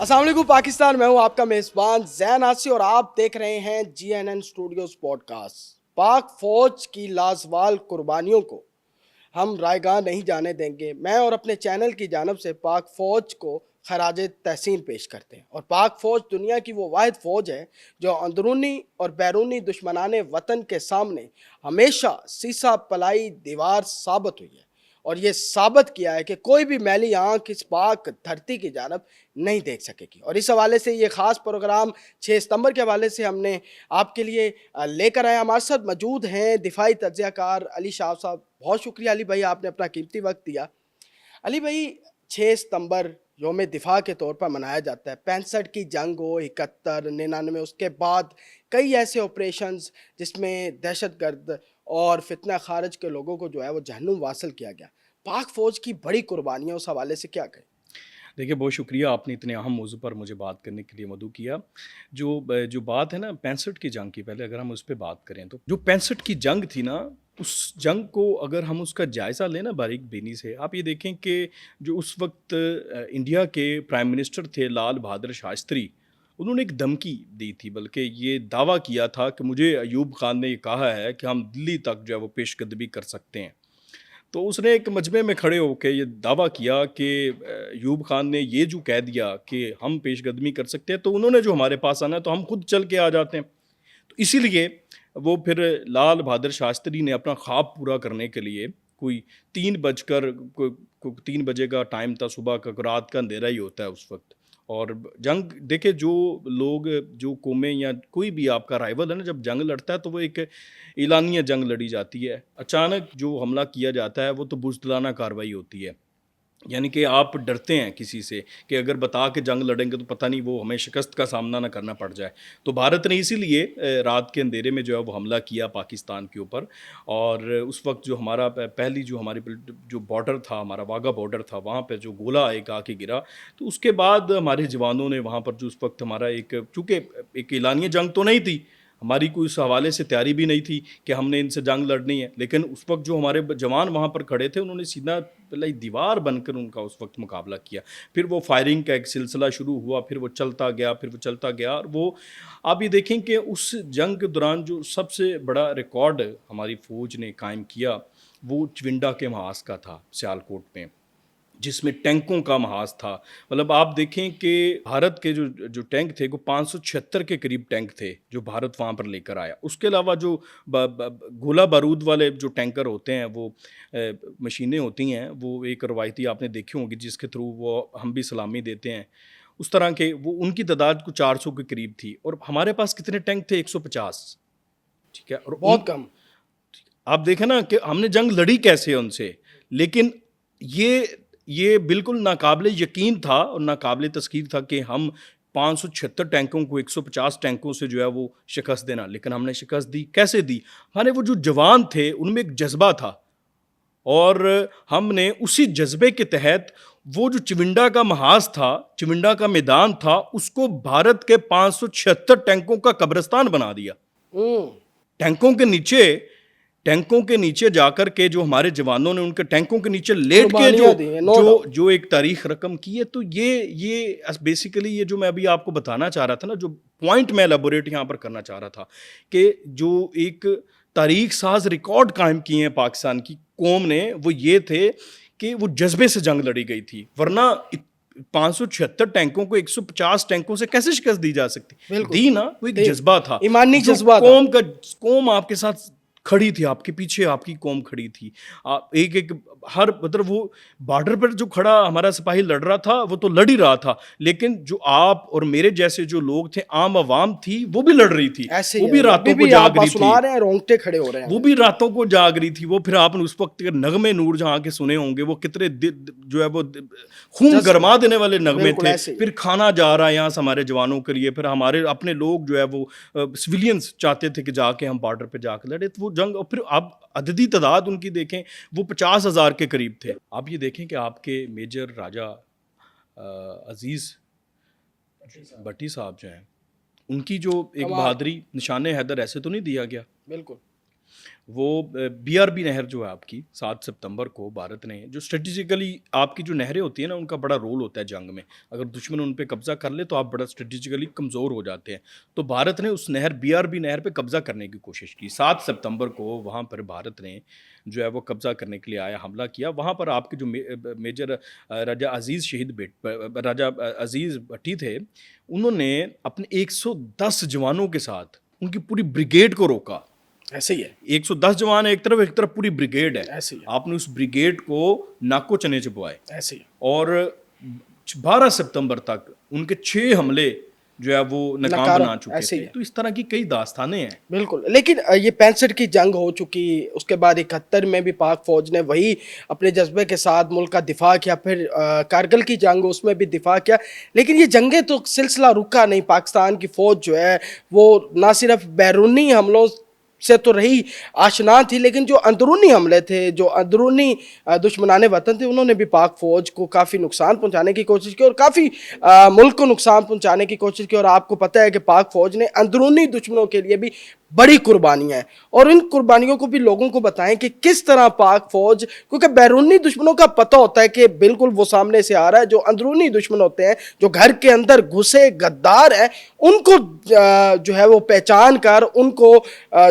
السلام علیکم پاکستان، میں ہوں آپ کا میزبان زین آسی اور آپ دیکھ رہے ہیں GNN اسٹوڈیوز پوڈ کاسٹ۔ پاک فوج کی لازوال قربانیوں کو ہم رائے گاہ نہیں جانے دیں گے۔ میں اور اپنے چینل کی جانب سے پاک فوج کو خراج تحسین پیش کرتے ہیں، اور پاک فوج دنیا کی وہ واحد فوج ہے جو اندرونی اور بیرونی دشمنان وطن کے سامنے ہمیشہ سیسا پلائی دیوار ثابت ہوئی ہے، اور یہ ثابت کیا ہے کہ کوئی بھی میلی آنکھ اس پاک دھرتی کی جانب نہیں دیکھ سکے گی۔ اور اس حوالے سے یہ خاص پروگرام 6 ستمبر کے حوالے سے ہم نے آپ کے لیے لے کر آئے۔ ہمارے ساتھ موجود ہیں دفاعی تجزیہ کار علی شاہ صاحب۔ بہت شکریہ علی بھائی، آپ نے اپنا قیمتی وقت دیا۔ علی بھائی، 6 ستمبر یوم دفاع کے طور پر منایا جاتا ہے۔ 65 کی جنگ ہو، 71، 99، اس کے بعد کئی ایسے آپریشنز جس میں دہشت گرد اور فتنہ خارج کے لوگوں کو جو ہے وہ جہنم واصل کیا گیا۔ پاک فوج کی بڑی قربانیاں، اس حوالے سے کیا کہیں؟ دیکھیے، بہت شکریہ، آپ نے اتنے اہم موضوع پر مجھے بات کرنے کے لیے مدعو کیا۔ جو بات ہے نا 65 کی جنگ کی، پہلے اگر ہم اس پہ بات کریں تو جو 65 کی جنگ تھی نا، اس جنگ کو اگر ہم اس کا جائزہ لیں نا باریک بینی سے، آپ یہ دیکھیں کہ جو اس وقت انڈیا کے پرائم منسٹر تھے لال بہادر شاستری، انہوں نے ایک دھمکی دی تھی، بلکہ یہ دعویٰ کیا تھا کہ مجھے ایوب خان نے یہ کہا ہے کہ ہم دلی تک جو ہے وہ پیش قدمی کر سکتے ہیں۔ تو اس نے ایک مجمع میں کھڑے ہو کے یہ دعویٰ کیا کہ ایوب خان نے یہ جو کہہ دیا کہ ہم پیش قدمی کر سکتے ہیں، تو انہوں نے جو ہمارے پاس آنا ہے تو ہم خود چل کے آ جاتے ہیں۔ تو اسی لیے وہ پھر لال بہادر شاستری نے اپنا خواب پورا کرنے کے لیے کوئی 3 بجے کا ٹائم تھا صبح کا، رات کا اندھیرا ہی ہوتا ہے اس وقت، اور جنگ دیکھے جو لوگ جو قومیں یا کوئی بھی آپ کا رائیول ہے نا، جب جنگ لڑتا ہے تو وہ ایک اعلانیہ جنگ لڑی جاتی ہے، اچانک جو حملہ کیا جاتا ہے وہ تو بزدلانہ کارروائی ہوتی ہے، یعنی کہ آپ ڈرتے ہیں کسی سے کہ اگر بتا کے جنگ لڑیں گے تو پتہ نہیں وہ ہمیں شکست کا سامنا نہ کرنا پڑ جائے۔ تو بھارت نے اسی لیے رات کے اندھیرے میں جو ہے وہ حملہ کیا پاکستان کے اوپر، اور اس وقت جو ہمارا پہلی جو ہماری جو بارڈر تھا، ہمارا واگا بارڈر تھا، وہاں پہ جو گولہ ایک آ کے گرا، تو اس کے بعد ہمارے جوانوں نے وہاں پر جو اس وقت ہمارا چونکہ ایک اعلانیہ جنگ تو نہیں تھی، ہماری کوئی اس حوالے سے تیاری بھی نہیں تھی کہ ہم نے ان سے جنگ لڑنی ہے، لیکن اس وقت جو ہمارے جوان وہاں پر کھڑے تھے، انہوں نے سیدھا پہلے دیوار بن کر ان کا اس وقت مقابلہ کیا۔ پھر وہ فائرنگ کا ایک سلسلہ شروع ہوا، پھر وہ چلتا گیا، اور وہ آپ یہ دیکھیں کہ اس جنگ کے دوران جو سب سے بڑا ریکارڈ ہماری فوج نے قائم کیا وہ چونڈا کے محاذ کا تھا، سیالکوٹ میں، جس میں ٹینکوں کا محاذ تھا۔ مطلب آپ دیکھیں کہ بھارت کے جو ٹینک تھے وہ 576 کے قریب ٹینک تھے جو بھارت وہاں پر لے کر آیا۔ اس کے علاوہ جو گولہ بارود والے جو ٹینکر ہوتے ہیں، وہ مشینیں ہوتی ہیں، وہ ایک روایتی آپ نے دیکھی ہوں گی جس کے تھرو وہ ہم بھی سلامی دیتے ہیں، اس طرح کے وہ ان کی تعداد کو 400 کے قریب تھی، اور ہمارے پاس کتنے ٹینک تھے؟ 150، ٹھیک ہے، اور بہت کم۔ آپ دیکھیں نا کہ ہم نے جنگ لڑی کیسے ان سے، لیکن یہ بالکل ناقابل یقین تھا اور ناقابل تذکیر تھا کہ ہم 576 ٹینکوں کو 150 ٹینکوں سے جو ہے وہ شکست دینا، لیکن ہم نے شکست دی۔ کیسے دی؟ ہمارے وہ جو جوان تھے ان میں ایک جذبہ تھا، اور ہم نے اسی جذبے کے تحت وہ جو چونڈا کا محاذ تھا، چونڈا کا میدان تھا، اس کو بھارت کے 576 ٹینکوں کا قبرستان بنا دیا۔ ٹینکوں کے نیچے جا کر کے جو ہمارے جوانوں نے ان کے ٹینکوں کے نیچے لیٹ کے جو ایک تاریخ رقم کی ہے، تو یہ بیسیکلی یہ جو میں ابھی آپ کو بتانا چاہ رہا تھا نا، جو پوائنٹ میں ایلیبوریٹ یہاں پر کرنا چاہ رہا تھا، کہ جو ایک تاریخ ساز ریکارڈ قائم کیے ہیں پاکستان کی قوم نے، وہ یہ تھے کہ وہ جذبے سے جنگ لڑی گئی تھی، ورنہ 576 ٹینکوں کو 150 ٹینکوں سے کیسے شکست دی جا سکتی؟ دی نا، وہ ایک جذبہ تھا، ایمانی جذبہ تھا۔ قوم آپ کے ساتھ کھڑی تھی، آپ کے پیچھے آپ کی قوم کھڑی تھی، ایک ہر مطلب وہ بارڈر پر جو کھڑا ہمارا سپاہی لڑ رہا تھا وہ تو لڑ ہی رہا تھا، لیکن جو آپ اور میرے جیسے جو لوگ تھے، عام عوام تھی، وہ بھی لڑ رہی تھی، وہ بھی راتوں کو جاگ رہی تھی، رونگٹے کھڑے ہو رہے ہیں، وہ بھی راتوں کو جاگ رہی تھی۔ وہ پھر آپ نے اس وقت نغمے نور جہاں کے سنے ہوں گے، وہ کتنے جو ہے وہ خون گرما دینے والے نغمے تھے۔ پھر کھانا جا رہا ہے یہاں سے ہمارے جوانوں کے لیے، پھر ہمارے اپنے لوگ جو ہے وہ سویلینز چاہتے تھے کہ جا کے ہم بارڈر پہ جا کے لڑے، تو وہ جنگ، اور پھر آپ عددی تعداد ان کی دیکھیں، وہ 50,000 کے قریب تھے۔ آپ یہ دیکھیں کہ آپ کے میجر راجہ عزیز بھٹی صاحب جو ہیں، ان کی جو ایک بہادری، نشان حیدر ایسے تو نہیں دیا گیا، بالکل وہ بی آر بی نہر جو ہے آپ کی 7 ستمبر کو بھارت نے جو اسٹریٹجیکلی آپ کی جو نہریں ہوتی ہیں نا ان کا بڑا رول ہوتا ہے جنگ میں. اگر دشمن ان پہ قبضہ کر لے تو آپ بڑا اسٹریٹجیکلی کمزور ہو جاتے ہیں. تو بھارت نے اس نہر بی آر بی نہر پہ قبضہ کرنے کی کوشش کی. 7 ستمبر کو وہاں پر بھارت نے جو ہے وہ قبضہ کرنے کے لیے آیا, حملہ کیا. وہاں پر آپ کے جو میجر راجہ عزیز بھٹی تھے, انہوں نے اپنے 110 جوانوں کے ساتھ ان کی پوری بریگیڈ کو روکا. ایسے ہی ہے, 110 جوان ایک طرف پوری بریگیڈ ہے. ایسے ہی ہے, آپ نے اس بریگیڈ کو ناکو چنے چبوائے, ایسے ہی. اور 12 ستمبر تک ان کے 6 حملے جو ہے وہ ناکام بنا چکے ایسے ہی تھے. ہے. تو اس طرح کی کئی داستانیں ہیں. بالکل, لیکن یہ 65 کی جنگ ہو چکی, اس کے بعد 71 میں بھی پاک فوج نے وہی اپنے جذبے کے ساتھ ملک کا دفاع کیا. پھر کارگل کی جنگ, اس میں بھی دفاع کیا. لیکن یہ جنگیں تو سلسلہ رکا نہیں. پاکستان کی فوج جو ہے وہ نہ صرف بیرونی حملوں سے تو رہی آشنا تھی, لیکن جو اندرونی حملے تھے, جو اندرونی دشمنان وطن تھے, انہوں نے بھی پاک فوج کو کافی نقصان پہنچانے کی کوشش کی اور کافی ملک کو نقصان پہنچانے کی کوشش کی. اور آپ کو پتہ ہے کہ پاک فوج نے اندرونی دشمنوں کے لیے بھی بڑی قربانیاں ہیں, اور ان قربانیوں کو بھی لوگوں کو بتائیں کہ کس طرح پاک فوج, کیونکہ بیرونی دشمنوں کا پتہ ہوتا ہے کہ بالکل وہ سامنے سے آ رہا ہے, جو اندرونی دشمن ہوتے ہیں جو گھر کے اندر گھسے غدار ہیں, ان کو جو ہے وہ پہچان کر ان کو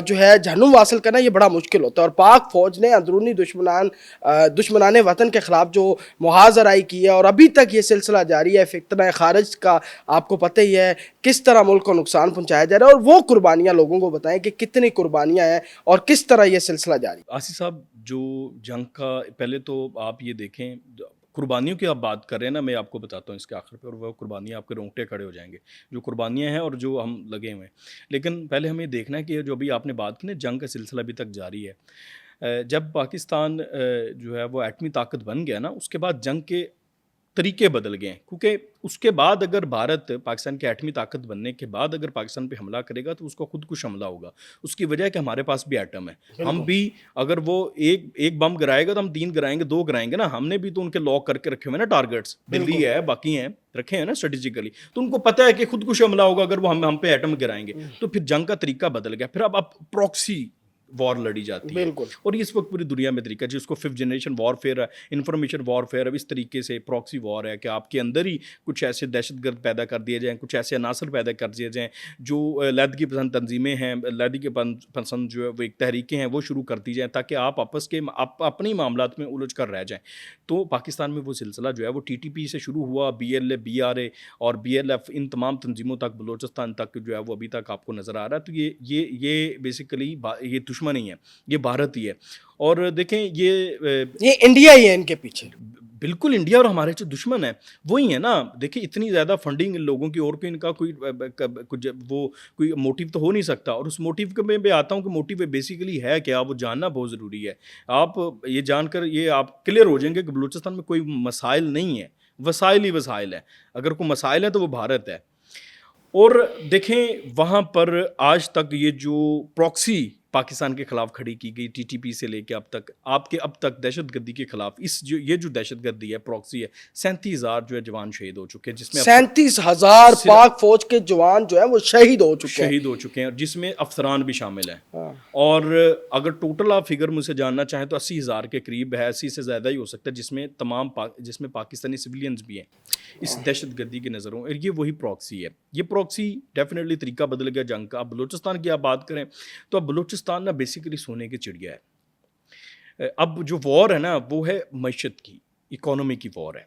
جو ہے جہنم واصل کرنا یہ بڑا مشکل ہوتا ہے. اور پاک فوج نے اندرونی دشمنان وطن کے خلاف جو محاذ آرائی کی ہے, اور ابھی تک یہ سلسلہ جاری ہے. فتنہ خارج کا آپ کو پتہ ہی ہے کس طرح ملک کو نقصان پہنچایا جا رہا ہے, اور وہ قربانیاں لوگوں کو بتائیں کہ کتنی قربانیاں ہیں اور کس طرح یہ سلسلہ جاری. آصف صاحب, جو جنگ کا پہلے تو آپ یہ دیکھیں, قربانیوں کی آپ بات کر رہے ہیں نا, میں آپ کو بتاتا ہوں اس کے آخر پہ, اور وہ قربانیاں آپ کے رونگٹے کھڑے ہو جائیں گے, جو قربانیاں ہیں اور جو ہم لگے ہوئے ہیں. لیکن پہلے ہمیں دیکھنا ہے کہ جو ابھی آپ نے بات کی نا, جنگ کا سلسلہ ابھی تک جاری ہے. جب پاکستان جو ہے وہ ایٹمی طاقت بن گیا نا, اس کے بعد جنگ کے طریقے بدل گئے ہیں. کیونکہ اس کے بعد اگر بھارت پاکستان کی ایٹمی طاقت بننے کے بعد اگر پاکستان پہ حملہ کرے گا تو اس کو خود کش حملہ ہوگا. اس کی وجہ ہے کہ ہمارے پاس بھی ایٹم ہے. ہم بھی اگر وہ ایک بم گرائے گا تو ہم 3 گرائیں گے, 2 گرائیں گے نا. ہم نے بھی تو ان کے لاک کر کے رکھے ہوئے نا ٹارگٹس, دلی ہے, باقی ہیں, رکھے ہیں نا اسٹریٹجیکلی. تو ان کو پتہ ہے کہ خود کش حملہ ہوگا اگر وہ ہم پہ ایٹم گرائیں گے. تو پھر جنگ کا طریقہ بدل گیا. پھر اب پروکسی وار لڑی جاتی ہے, اور اس وقت پوری دنیا میں طریقہ جس کو 5th جنریشن وار فیئر ہے, انفارمیشن وار فیئر ہے, اس طریقے سے پراکسی وار ہے کہ آپ کے اندر ہی کچھ ایسے دہشت گرد پیدا کر دیے جائیں, کچھ ایسے عناصر پیدا کر دیے جائیں جو علیحدگی پسند تنظیمیں ہیں, علیحدگی پسند جو ہے وہ ایک تحریکیں ہیں وہ شروع کر دی جائیں, تاکہ آپ آپس کے اپنی معاملات میں الجھ کر رہ جائیں. تو پاکستان میں وہ سلسلہ جو ہے وہ TTP سے شروع ہوا, BLA, BRA اور BLF, ان تمام تنظیموں تک, بلوچستان تک جو ہے وہ ابھی تک آپ کو نظر آ رہا ہے. تو یہ بیسیکلی یہ دشمن ہی ہے, یہ بھارت ہی ہے. اور دیکھیں یہ انڈیا ہی ہے ان کے پیچھے. بالکل انڈیا اور ہمارے جو دشمن ہیں وہی ہیں نا. دیکھیں اتنی زیادہ فنڈنگ لوگوں کی, اور کوئی ان کا کوئی موٹیو تو ہو نہیں سکتا. اور اس موٹیو میں بھی آتا ہوں کہ موٹیو بیسیکلی ہے کہ آپ وہ جاننا بہت ضروری ہے. آپ یہ جان کر یہ آپ کلیئر ہو جائیں گے کہ بلوچستان میں کوئی مسائل نہیں ہے, وسائل ہی وسائل ہیں. اگر کوئی مسائل ہے تو وہ بھارت ہے. اور دیکھیں وہاں پر آج تک یہ جو پراکسی پاکستان کے خلاف کھڑی کی گئی, TTP سے لے کے اب تک, اب تک دہشت گردی کے خلاف یہ جو دہشت گردی ہے, پراکسی ہے, 37,000 جو ہے جوان شہید ہو چکے ہیں, جس میں 37,000 پاک فوج کے جوان جو ہیں وہ شہید ہو چکے ہیں, اور جس میں افسران بھی شامل ہیں. اور اگر ٹوٹل آپ فگر مجھ سے جاننا چاہیں تو 80,000 کے قریب ہے, 80 سے زیادہ ہی ہو سکتا ہے, جس میں پاکستانی سویلینز بھی ہیں اس دہشت گردی کے نظروں. اور یہ وہی پراکسی ہے. یہ پراکسی ڈیفینیٹلی طریقہ بدل گیا جنگ کا. اب بلوچستان کی آپ بات کریں تو اب بلوچستان نا بیسیکلی سونے کی چڑیا ہے. اب جو وار ہے نا وہ ہے معیشت کی, اکانومی کی وار ہے.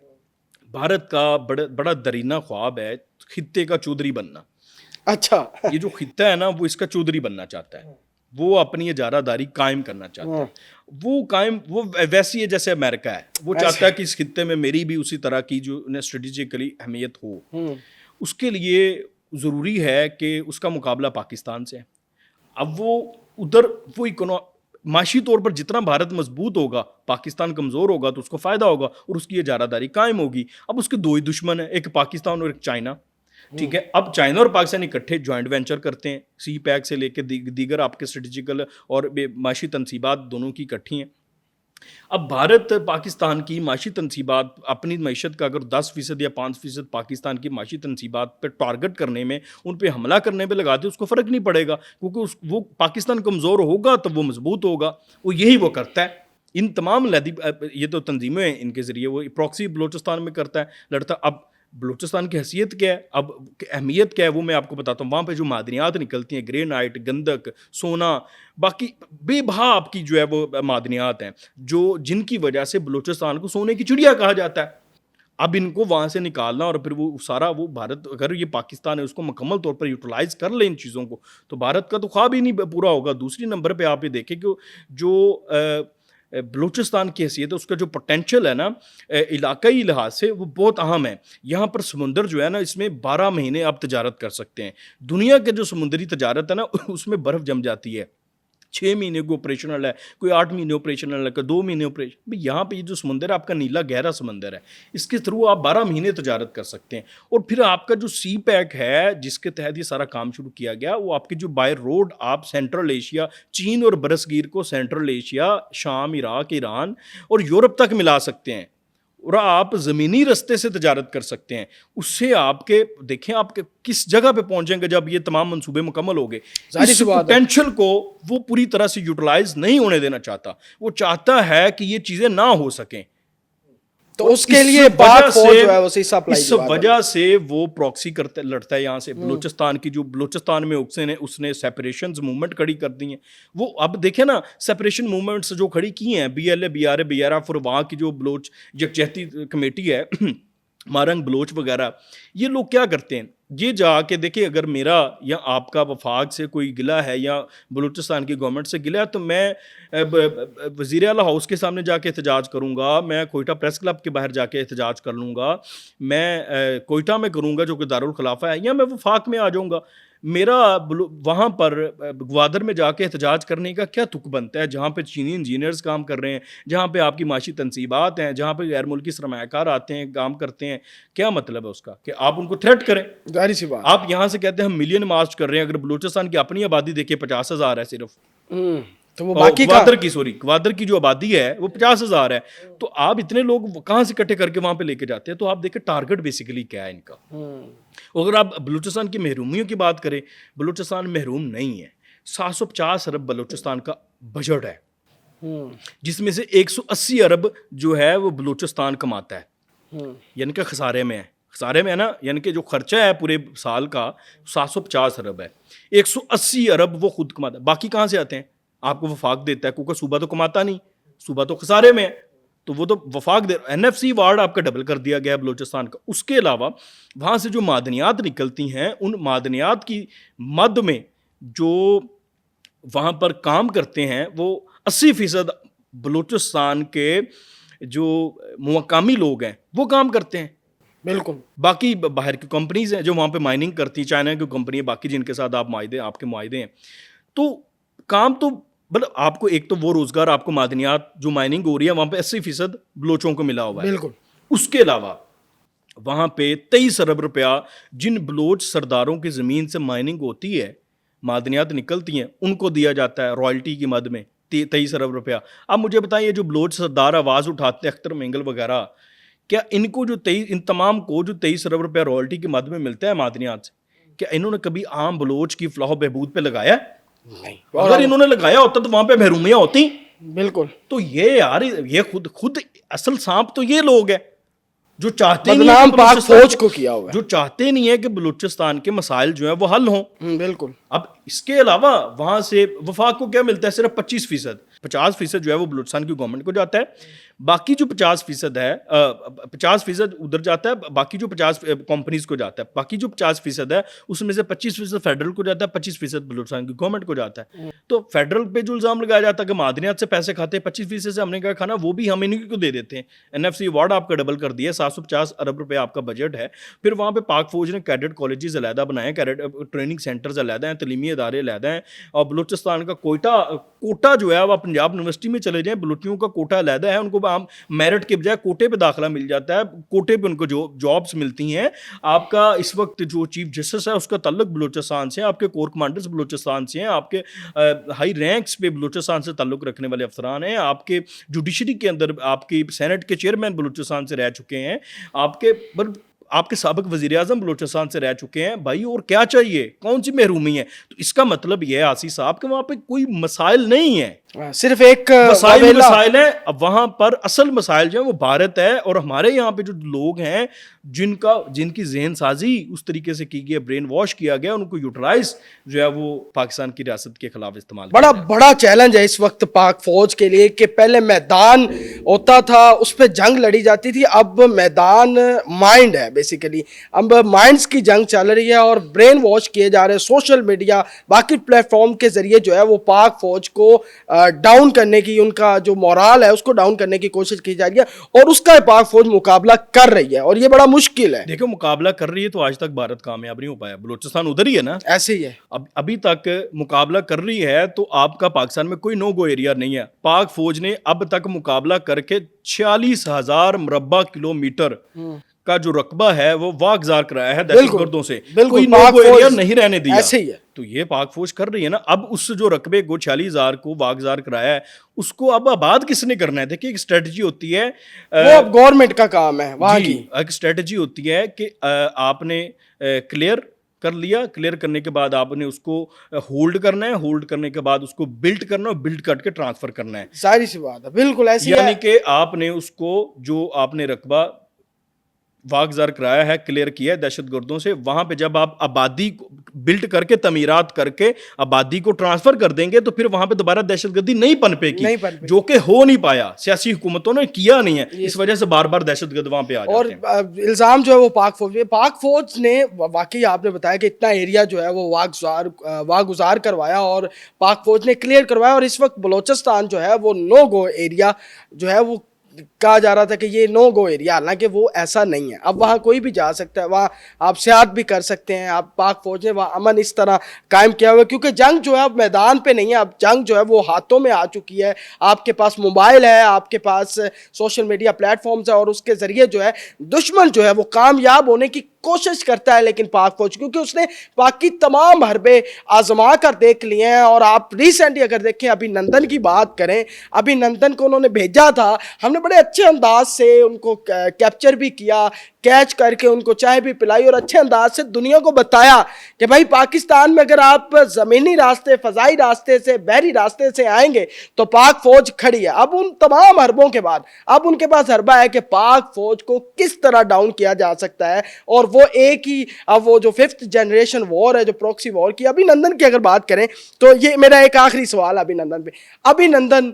بھارت کا بڑا درینہ خواب ہے خطے کا چودھری بننا. اچھا, یہ جو خطہ ہے نا وہ اس کا چودھری بننا چاہتا ہے, وہ اپنی اجارہ داری قائم کرنا چاہتا ہے. وہ ویسی ہے جیسے امریکہ ہے, وہ چاہتا ہے کہ اس خطے میں میری بھی اسی طرح کی جو اسٹریٹجیکلی اہمیت ہو. اس کے لیے ضروری ہے کہ اس کا مقابلہ پاکستان سے ہے. اب وہ ادھر وہ معاشی طور پر جتنا بھارت مضبوط ہوگا, پاکستان کمزور ہوگا تو اس کو فائدہ ہوگا اور اس کی اجارہ داری قائم ہوگی. اب اس کے 2 ہی دشمن ہیں, ایک پاکستان اور ایک چائنا. ٹھیک ہے, اب چائنا اور پاکستان اکٹھے جوائنٹ وینچر کرتے ہیں, CPEC سے لے کے دیگر آپ کے اسٹریٹجیکل اور معاشی تنصیبات دونوں کی اکٹھی ہیں. اب بھارت پاکستان کی معاشی تنصیبات اپنی معیشت کا اگر 10% یا 5% پاکستان کی معاشی تنصیبات پہ ٹارگٹ کرنے میں ان پہ حملہ کرنے پہ لگا دے اس کو فرق نہیں پڑے گا، کیونکہ وہ پاکستان کمزور ہوگا تو وہ مضبوط ہوگا، وہ کرتا ہے ان تمام یہ تو تنظیمیں ہیں ان کے ذریعے وہ پراکسی بلوچستان میں کرتا ہے لڑتا. اب بلوچستان کی حیثیت کیا ہے، اب اہمیت کیا ہے وہ میں آپ کو بتاتا ہوں. وہاں پہ جو معدنیات نکلتی ہیں گرینائٹ، گندک، سونا، باقی بے بہا آپ کی جو ہے وہ معدنیات ہیں جن کی وجہ سے بلوچستان کو سونے کی چڑیا کہا جاتا ہے. اب ان کو وہاں سے نکالنا اور پھر وہ سارا وہ بھارت اگر یہ پاکستان ہے اس کو مکمل طور پر یوٹیلائز کر لیں ان چیزوں کو تو بھارت کا تو خواب ہی نہیں پورا ہوگا. دوسری نمبر پہ آپ یہ دیکھیں کہ جو بلوچستان کی حیثیت ہے اس کا جو پوٹینشیل ہے نا علاقائی لحاظ سے وہ بہت اہم ہے. یہاں پر سمندر جو ہے نا اس میں 12 مہینے آپ تجارت کر سکتے ہیں. دنیا کے جو سمندری تجارت ہے نا اس میں برف جم جاتی ہے، 6 مہینے کو آپریشنل ہے، کوئی 8 مہینے آپریشنل ہے، کوئی 2 مہینے آپریشن. یہاں پہ یہ جو سمندر ہے آپ کا نیلا گہرا سمندر ہے، اس کے تھرو آپ 12 مہینے تجارت کر سکتے ہیں. اور پھر آپ کا جو سی پیک ہے جس کے تحت یہ سارا کام شروع کیا گیا وہ آپ کی جو بائی روڈ آپ سینٹرل ایشیا، چین اور برصغیر کو سینٹرل ایشیا، شام، عراق، ایران اور یورپ تک ملا سکتے ہیں اور آپ زمینی رستے سے تجارت کر سکتے ہیں. اس سے آپ کے دیکھیں آپ کے کس جگہ پہ پہنچیں گے جب یہ تمام منصوبے مکمل ہو گئے. اس پوٹینشل کو وہ پوری طرح سے یوٹیلائز نہیں ہونے دینا چاہتا، وہ چاہتا ہے کہ یہ چیزیں نہ ہو سکیں. تو اس کے لیے پاک فوج جو ہے وہ اس وجہ سے وہ پراکسی لڑتا ہے یہاں سے. بلوچستان کی جو بلوچستان میں اس نے سیپریشنز موومنٹ کھڑی کر دی ہیں. وہ اب دیکھیں نا سیپریشن موومنٹس جو کھڑی کی ہیں BLA BRA BRF اور وہاں کی جو بلوچ یکجہتی کمیٹی ہے مارنگ بلوچ وغیرہ، یہ لوگ کیا کرتے ہیں یہ جا کے دیکھیں اگر میرا یا آپ کا وفاق سے کوئی گلہ ہے یا بلوچستان کی گورنمنٹ سے گلہ ہے تو میں وزیر اعلیٰ ہاؤس کے سامنے جا کے احتجاج کروں گا، میں کوئٹہ پریس کلب کے باہر جا کے احتجاج کر لوں گا، میں کوئٹہ میں کروں گا جو کہ دارالخلافہ ہے، یا میں وفاق میں آ جاؤں گا. میرا وہاں پر گوادر میں جا کے احتجاج کرنے کا کیا تک بنتا ہے جہاں پہ چینی انجینئرز کام کر رہے ہیں، جہاں پہ آپ کی معاشی تنصیبات ہیں، جہاں پہ غیر ملکی سرمایہ کار آتے ہیں کام کرتے ہیں. کیا مطلب ہے اس کا کہ آپ ان کو تھریٹ کریں؟ ظاہر سی بات. آپ یہاں سے کہتے ہیں ہم ملین مارچ کر رہے ہیں، اگر بلوچستان کی اپنی آبادی دیکھیں 50,000 ہے صرف، تو وہ باقی گوادر کی جو آبادی ہے وہ 50,000 ہے. تو آپ اتنے لوگ کہاں سے اکٹھے کر کے وہاں پہ لے کے جاتے ہیں؟ تو آپ دیکھیں ٹارگٹ بیسیکلی کیا ہے ان کا. اگر آپ بلوچستان کی محرومیوں کی بات کریں، بلوچستان محروم نہیں ہے. 750 ارب بلوچستان کا بجٹ ہے جس میں سے 180 ارب جو ہے وہ بلوچستان کماتا ہے، یعنی کہ خسارے میں ہے نا، یعنی کہ جو خرچہ ہے پورے سال کا 750 ارب ہے. 180 ارب وہ خود کماتا ہے. باقی کہاں سے آتے ہیں؟ آپ کو وفاق دیتا ہے کیونکہ صوبہ تو کماتا نہیں، صوبہ تو خسارے میں ہے، تو وہ تو وفاق دے. NFC وارڈ آپ کا ڈبل کر دیا گیا ہے بلوچستان کا. اس کے علاوہ وہاں سے جو معدنیات نکلتی ہیں ان معدنیات کی مد میں جو وہاں پر کام کرتے ہیں وہ 80% بلوچستان کے جو مقامی لوگ ہیں وہ کام کرتے ہیں. بالکل. باقی باہر کی کمپنیز ہیں جو وہاں پہ مائننگ کرتی ہیں، چائنا کی کمپنی ہے، باقی جن کے ساتھ آپ کے معاہدے ہیں. تو کام تو مطلب آپ کو ایک تو وہ روزگار آپ کو معدنیات جو مائننگ ہو رہی ہے وہاں پہ 80% بلوچوں کو ملا ہوا ہے. بالکل. اس کے علاوہ وہاں پہ 23 ارب روپیہ جن بلوچ سرداروں کی زمین سے مائننگ ہوتی ہے، معدنیات نکلتی ہیں، ان کو دیا جاتا ہے رائلٹی کی مد میں 23 ارب روپیہ. اب مجھے بتائیں یہ جو بلوچ سردار آواز اٹھاتے ہیں اختر مینگل وغیرہ، کیا ان کو ان تمام کو جو 23 ارب روپیہ رائلٹی کی مد میں ملتا ہے معدنیات سے، کیا انہوں نے کبھی عام بلوچ کی فلاح و بہبود پہ لگایا؟ نہیں. اگر انہوں نے لگایا ہوتا تو وہاں پہ محرومیاں ہوتی. بالکل. تو یہ یار یہ خود اصل سانپ تو یہ لوگ ہیں جو چاہتے نہیں ہیں پاک فوج کو کیا ہوا ہے، جو چاہتے نہیں ہے کہ بلوچستان کے مسائل جو ہیں وہ حل ہوں. بالکل. اب اس کے علاوہ وہاں سے وفاق کو کیا ملتا ہے؟ صرف 25%. 50% جو ہے وہ بلوچستان کی گورنمنٹ کو جاتا ہے. باقی جو 50% ہے 50% ادھر جاتا ہے، باقی جو 50 کمپنیز کو جاتا ہے. باقی جو 50% ہے اس میں سے 25% فیڈرل کو جاتا ہے، 25% بلوچستان کی گورنمنٹ کو جاتا ہے. تو فیڈرل پہ جو الزام لگایا جاتا ہے کہ معدنیات سے پیسے کھاتے ہیں، 25% سے ہم نے کہا کھانا وہ بھی ہم انہیں کو دے دیتے ہیں. NFC وارڈ آپ کا ڈبل کر دیا، 750 ارب روپے آپ کا بجٹ ہے. پھر وہاں پہ پاک فوج نے کیڈٹ کالجز علیحدہ بنائے، کیڈٹ ٹریننگ سینٹرز علیحدہ ہیں تعلیمی ادارے علیحدہ ہیں, اور بلوچستان کا کوٹا جو ہے وہ پنجاب یونیورسٹی میں چلے جائیں, بلوچیوں کا کوٹا علیحدہ ہے, ان کو عام میرٹ کے بجائے کوٹے پہ داخلہ مل جاتا ہے, کوٹے پہ ان کو جو جابس ملتی ہیں. آپ کا اس وقت جو چیف جسٹس ہے اس کا تعلق بلوچستان سے, آپ کے کور کمانڈرز بلوچستان سے ہیں, آپ کے ہائی رینکس پہ بلوچستان سے تعلق رکھنے والے افسران ہیں, آپ کے جوڈیشری کے اندر آپ کی سینٹ کے چیئرمین بلوچستان سے رہ چکے ہیں, آپ کے سابق وزیر اعظم بلوچستان سے رہ چکے ہیں. بھائی اور کیا چاہیے, کون سی محرومی ہے؟ تو اس کا مطلب یہ ہے آسی صاحب کہ وہاں پہ کوئی مسائل نہیں ہیں, صرف ایک مسائل ہیں. اب وہاں پر اصل مسائل جو ہیں وہ بھارت ہے, اور ہمارے یہاں پہ جو لوگ ہیں جن کی ذہن سازی اس طریقے سے کی گئی, برین واش کیا گیا, ان کو یوٹیلائز جو ہے وہ پاکستان کی ریاست کے خلاف استعمال بڑا بڑا چیلنج ہے اس وقت پاک فوج کے لیے کہ پہلے میدان ہوتا تھا, اس پہ جنگ لڑی جاتی تھی, اب میدان مائنڈ ہے بیسیکلی. اب مائنڈز کی جنگ چل رہی ہے اور برین واش کیے جا رہے ہیں سوشل میڈیا باقی پلیٹ فارم کے ذریعے جو ہے وہ پاک فوج کو ڈاؤن کرنے کی, ان کا جو مورال ہے اس کو ڈاؤن کرنے کی کوشش کی جا رہی ہے, اور اس کا پاک فوج مقابلہ کر رہی ہے, اور یہ بڑا مشکل ہے. دیکھو مقابلہ کر رہی ہے تو آج تک بھارت کامیاب نہیں ہو پایا, بلوچستان ادھر ہی ہے نا, ایسے ہی ہے. ابھی تک مقابلہ کر رہی ہے تو آپ کا پاکستان میں کوئی نو گو ایریا نہیں ہے. پاک فوج نے اب تک مقابلہ کر کے 46,000 مربع کلومیٹر کا جو رقبہ ہے وہ واگزار کرایا ہے دہشت گردوں سے, کوئی نو گو ایریا نہیں رہنے دیا. ایسے ہی ہے. تو یہ پاک فوج کر رہی ہے نا. اب اس جو رقبے کو 46,000 کو واگزار کرایا ہے اس کو اب آباد کس نے کرنا ہے؟ دیکھیے ایک اسٹریٹجی ہوتی ہے, وہ اب گورنمنٹ کا کام ہے وہاں کی. ایک اسٹریٹجی ہوتی ہے کہ آپ نے کلیئر کر لیا, کلیئر کرنے کے بعد آپ نے اس کو ہولڈ کرنا ہے, ہولڈ کرنے کے بعد اس کو بلڈ کرنا ہے, بلڈ کر کے ٹرانسفر کرنا ہے. ساری سی بات ہے, بالکل ایسی ہے. یعنی کہ آپ نے اس کو جو آپ نے رقبہ واگزار کرایا ہے, کلیئر کیا ہے دہشت گردوں سے, وہاں پہ جب آپ آبادی بلڈ کر کے تعمیرات کر کے آبادی کو ٹرانسفر کر دیں گے تو پھر وہاں پہ دوبارہ دہشت گردی نہیں پنپے گی, جو کہ ہو نہیں پایا, سیاسی حکومتوں نے کیا نہیں ہے, اس وجہ سے بار بار دہشت گرد وہاں پہ آ جاتے ہیں. اور الزام جو ہے وہ پاک فوج نے واقعی آپ نے بتایا کہ اتنا ایریا جو ہے وہ واگزار کروایا اور پاک فوج نے کلیئر کروایا, اور اس وقت بلوچستان جو ہے وہ نو گو ایریا جو ہے وہ کہا جا رہا تھا کہ یہ نو گو ایریا, حالانکہ وہ ایسا نہیں ہے. اب وہاں کوئی بھی جا سکتا ہے, وہاں آپ سیاحت بھی کر سکتے ہیں. آپ پاک فوج نے وہاں امن اس طرح قائم کیا ہوا ہے کیونکہ جنگ جو ہے اب میدان پہ نہیں ہے, اب جنگ جو ہے وہ ہاتھوں میں آ چکی ہے. آپ کے پاس موبائل ہے, آپ کے پاس سوشل میڈیا پلیٹ فارمز ہے, اور اس کے ذریعے جو ہے دشمن جو ہے وہ کامیاب ہونے کی کوشش کرتا ہے. لیکن پاک فوج کیونکہ اس نے پاک کی تمام حربے آزما کر دیکھ لیے ہیں, اور آپ ریسنٹلی اگر دیکھیں ابھی نندن کی بات کریں, ابھی نندن کو انہوں نے بھیجا تھا, ہم نے بڑے اچھے انداز سے ان کو کیپچر بھی کیا, کیچ کر کے ان کو چائے بھی پلائی, اور اچھے انداز سے دنیا کو بتایا کہ بھائی پاکستان میں اگر آپ زمینی راستے, فضائی راستے سے, بحری راستے سے آئیں گے تو پاک فوج کھڑی ہے. اب ان تمام حربوں کے بعد اب ان کے پاس حربہ ہے کہ پاک فوج کو کس طرح ڈاؤن کیا جا سکتا ہے, اور وہ ایک ہی اب وہ جو 5th جنریشن وار ہے, جو پروکسی وار کی ابھی نندن کی اگر بات کریں تو یہ میرا ایک آخری سوال ابھی نندن پہ. ابھی نندن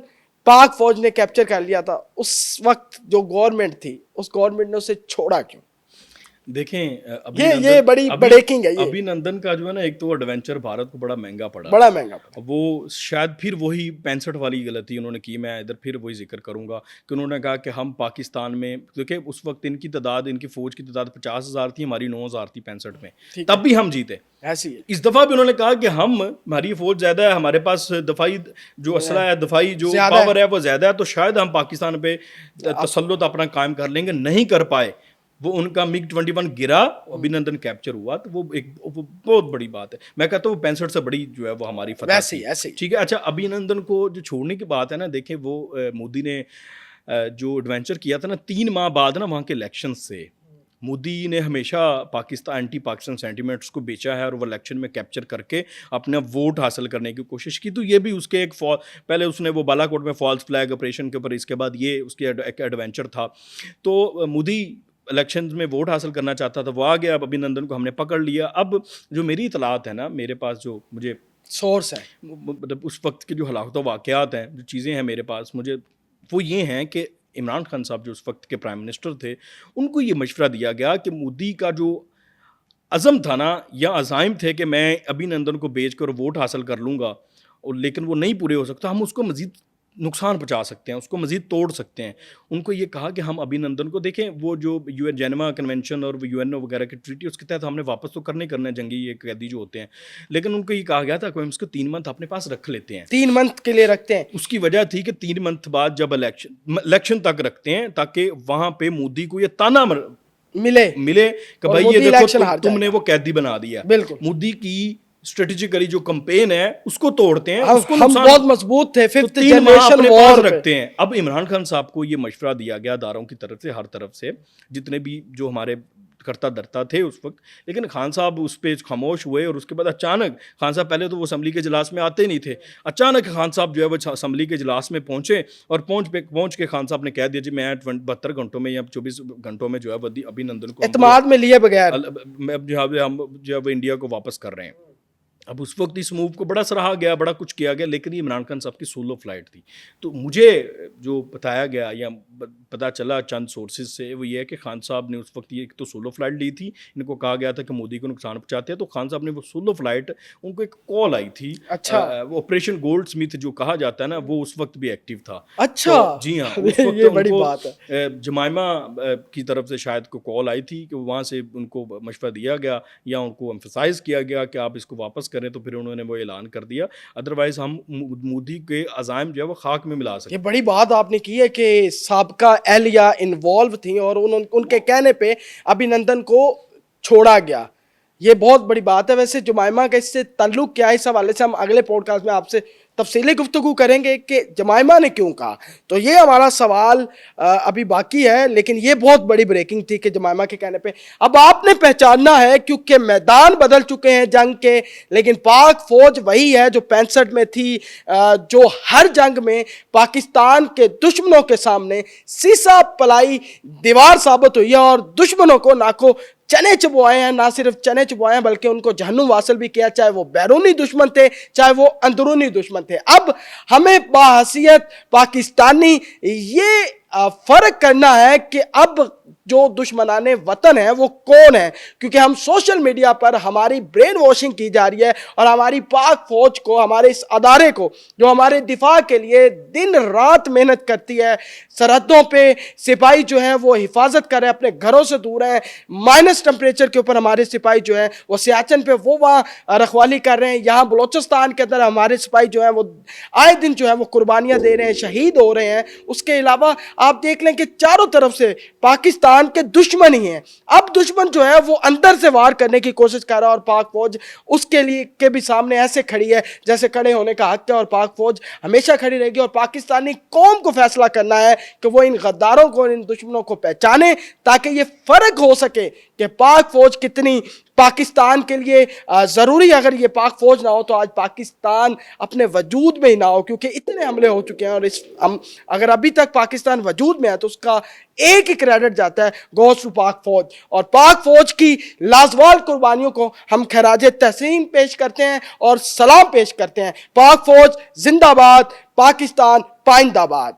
پاک فوج نے کیپچر کر لیا تھا, اس وقت جو گورنمنٹ تھی اس گورنمنٹ نے اسے چھوڑا کیوں؟ دیکھیں یہ بڑی بریکنگ ہے. ابھی نندن کا جو ہے نا, ایک تو ایڈونچر بھارت کو بڑا مہنگا پڑا, وہ شاید پھر وہی 65 والی غلطی انہوں نے کی. میں ادھر پھر وہی ذکر کروں گا کہ انہوں نے کہا کہ ہم پاکستان میں, دیکھیں اس وقت ان کی تعداد, ان کی فوج کی تعداد 50,000 تھی, ہماری 9,000 تھی 65 میں, تب بھی ہم جیتے. اس دفعہ بھی انہوں نے کہا کہ ہماری فوج زیادہ ہے, ہمارے پاس دفاعی جو اسلحہ ہے, دفاعی جو پاور ہے وہ زیادہ ہے, تو شاید ہم پاکستان پہ تسلط اپنا قائم کر لیں گے. نہیں کر پائے, وہ ان کا MiG 21 گرا, ابھی نندن کیپچر ہوا, تو وہ ایک بہت بڑی بات ہے. میں کہتا ہوں 65 سے بڑی جو ہے وہ ہماری فتح تھی. ٹھیک ہے, اچھا ابھی نندن کو جو چھوڑنے کی بات ہے نا, دیکھیں وہ مودی نے جو ایڈونچر کیا تھا نا 3 ماہ بعد نا وہاں کے الیکشن سے, مودی نے ہمیشہ پاکستان اینٹی پاکستان سینٹیمنٹس کو بیچا ہے, اور وہ الیکشن میں کیپچر کر کے اپنا ووٹ حاصل کرنے کی کوشش کی. تو یہ بھی اس کے ایک پہلے اس نے وہ بالا کوٹ میں فالس فلیگ آپریشن کے اوپر, اس کے بعد یہ اس کے ایک ایڈونچر تھا. تو مودی الیکشنز میں ووٹ حاصل کرنا چاہتا تھا, وہ آ گیا. اب ابھی نندن کو ہم نے پکڑ لیا. اب جو میری اطلاعات ہے نا, میرے پاس جو مجھے سورس ہے, مطلب اس وقت کے جو حالات و واقعات ہیں, جو چیزیں ہیں میرے پاس, مجھے وہ یہ ہیں کہ عمران خان صاحب جو اس وقت کے پرائم منسٹر تھے, ان کو یہ مشورہ دیا گیا کہ مودی کا جو عزم تھا نا, یا عزائم تھے کہ میں ابھی نندن کو بیچ کر ووٹ حاصل کر لوں گا, اور لیکن وہ نہیں پورے ہو سکتا, ہم اس کو مزید نقصان پہنچا سکتے ہیں, اس کو مزید توڑ سکتے ہیں. ان کو یہ کہا کہ ہم ابھینندن کو دیکھیں, وہ جو یو این جینیوا کنونشن اور یو این او وغیرہ کی ٹریٹی اس کے تحت ہم نے واپس تو کرنے جنگی یہ قیدی جو ہوتے ہیں, لیکن ان کو یہ کہا گیا تھا کہ ہم اس کو 3 منتھ اپنے پاس رکھ لیتے ہیں. 3 منتھ کے لیے رکھتے ہیں. اس کی وجہ تھی کہ 3 منتھ بعد جب الیکشن تک رکھتے ہیں تاکہ وہاں پہ مودی کو یہ تانا ملے کہ بھائی یہ دیکھو تم نے وہ قیدی بنا دیا. بالکل مودی کی اسٹریٹجیکلی جو کمپین ہے اس کو توڑتے ہیں, ہم بہت مضبوط تھے, 5th 3 ماہ اپنے پاس رکھتے ہیں. اب عمران خان صاحب کو یہ مشورہ دیا گیا اداروں کی طرف سے, ہر طرف سے, جتنے بھی جو ہمارے کرتا درتا تھے اس وقت, لیکن خان صاحب اس پہ خاموش ہوئے. اور اس کے بعد اچانک خان صاحب, پہلے تو وہ اسمبلی کے اجلاس میں آتے نہیں تھے, اچانک خان صاحب جو ہے وہ اسمبلی کے اجلاس میں پہنچے, اور پہنچ کے خان صاحب نے کہہ دیا جی میں 72 گھنٹوں میں یا 24 گھنٹوں میں جو ہے ابھینندن کو اعتماد میں لیے بغیر ہم جو ہے انڈیا کو واپس کر رہے ہیں. اب اس وقت اس موو کو بڑا سراہا گیا, بڑا کچھ کیا گیا, لیکن یہ عمران خان صاحب کی سولو فلائٹ تھی. تو مجھے جو بتایا گیا یا پتہ چلا چند سورسز سے, وہ یہ ہے کہ خان صاحب نے اس وقت یہ ایک تو سولو فلائٹ لی تھی, ان کو کہا گیا تھا کہ مودی کو نقصان پہنچاتے ہیں, تو خان صاحب نے وہ سولو فلائٹ, ان کو ایک کال آئی تھی. اچھا, وہ آپریشن گولڈ سمتھ جو کہا جاتا ہے نا, وہ اس وقت بھی ایکٹیو تھا. اچھا, جی ہاں, یہ بڑی بات ہے. جمائمہ کی طرف سے شاید کو کال آئی تھی کہ وہاں سے ان کو مشورہ دیا گیا یا ان کو ایمفسائز کیا گیا کہ آپ اس کو واپس کریں, تو پھر انہوں نے وہ اعلان کر دیا. ادروائز ہم مودی کے عزائم جو ہے وہ خاک میں ملا سکتے. یہ بڑی بات آپ نے کی ہے کہ سابقہ اہلیہ انوالو تھیں اور ان کے کہنے پہ ابھینندن کو چھوڑا گیا. یہ بہت بڑی بات ہے. ویسے جمائمہ کا اس سے تعلق کیا ہے, اس حوالے سے ہم اگلے پوڈ کاسٹ میں آپ سے تفصیلی گفتگو کریں گے کہ جمائمہ نے کیوں کہا. تو یہ ہمارا سوال ابھی باقی ہے, لیکن یہ بہت بڑی بریکنگ تھی کہ جمائمہ کے کہنے پہ اب آپ نے پہچاننا ہے, کیونکہ میدان بدل چکے ہیں جنگ کے, لیکن پاک فوج وہی ہے جو 65 میں تھی, جو ہر جنگ میں پاکستان کے دشمنوں کے سامنے سیسا پلائی دیوار ثابت ہوئی ہے, اور دشمنوں کو ناکو چنے چبوائے ہیں. نہ صرف چنے چبوائے ہیں بلکہ ان کو جہنم واصل بھی کیا, چاہے وہ بیرونی دشمن تھے چاہے وہ اندرونی دشمن تھے. اب ہمیں باحیثیت پاکستانی یہ فرق کرنا ہے کہ اب جو دشمنان وطن ہیں وہ کون ہیں, کیونکہ ہم سوشل میڈیا پر ہماری برین واشنگ کی جا رہی ہے, اور ہماری پاک فوج کو, ہمارے اس ادارے کو جو ہمارے دفاع کے لیے دن رات محنت کرتی ہے, سرحدوں پہ سپاہی جو ہیں وہ حفاظت کر رہے ہیں, اپنے گھروں سے دور ہیں, مائنس ٹمپریچر کے اوپر ہمارے سپاہی جو ہیں وہ سیاچن پہ وہ وہاں رکھوالی کر رہے ہیں. یہاں بلوچستان کے اندر ہمارے سپاہی جو ہیں وہ آئے دن جو ہے وہ قربانیاں دے رہے ہیں, شہید ہو رہے ہیں. اس کے علاوہ آپ دیکھ لیں کہ چاروں طرف سے پاکستان کے دشمن ہی ہیں. اب دشمن جو ہے وہ اندر سے وار کرنے کی کوشش کر رہا ہے, اور پاک فوج اس کے لیے کے بھی سامنے ایسے کھڑی ہے جیسے کھڑے ہونے کا حق ہے, اور پاک فوج ہمیشہ کھڑی رہے گی. اور پاکستانی قوم کو فیصلہ کرنا ہے کہ وہ ان غداروں کو, ان دشمنوں کو پہچانے, تاکہ یہ فرق ہو سکے کہ پاک فوج کتنی پاکستان کے لیے ضروری. اگر یہ پاک فوج نہ ہو تو آج پاکستان اپنے وجود میں ہی نہ ہو, کیونکہ اتنے حملے ہو چکے ہیں. اور اگر ابھی تک پاکستان وجود میں ہے تو اس کا ایک ہی کریڈٹ جاتا ہے, گوز ٹو پاک فوج. اور پاک فوج کی لازوال قربانیوں کو ہم خراج تحسین پیش کرتے ہیں اور سلام پیش کرتے ہیں. پاک فوج زندہ باد, پاکستان پائندہ باد.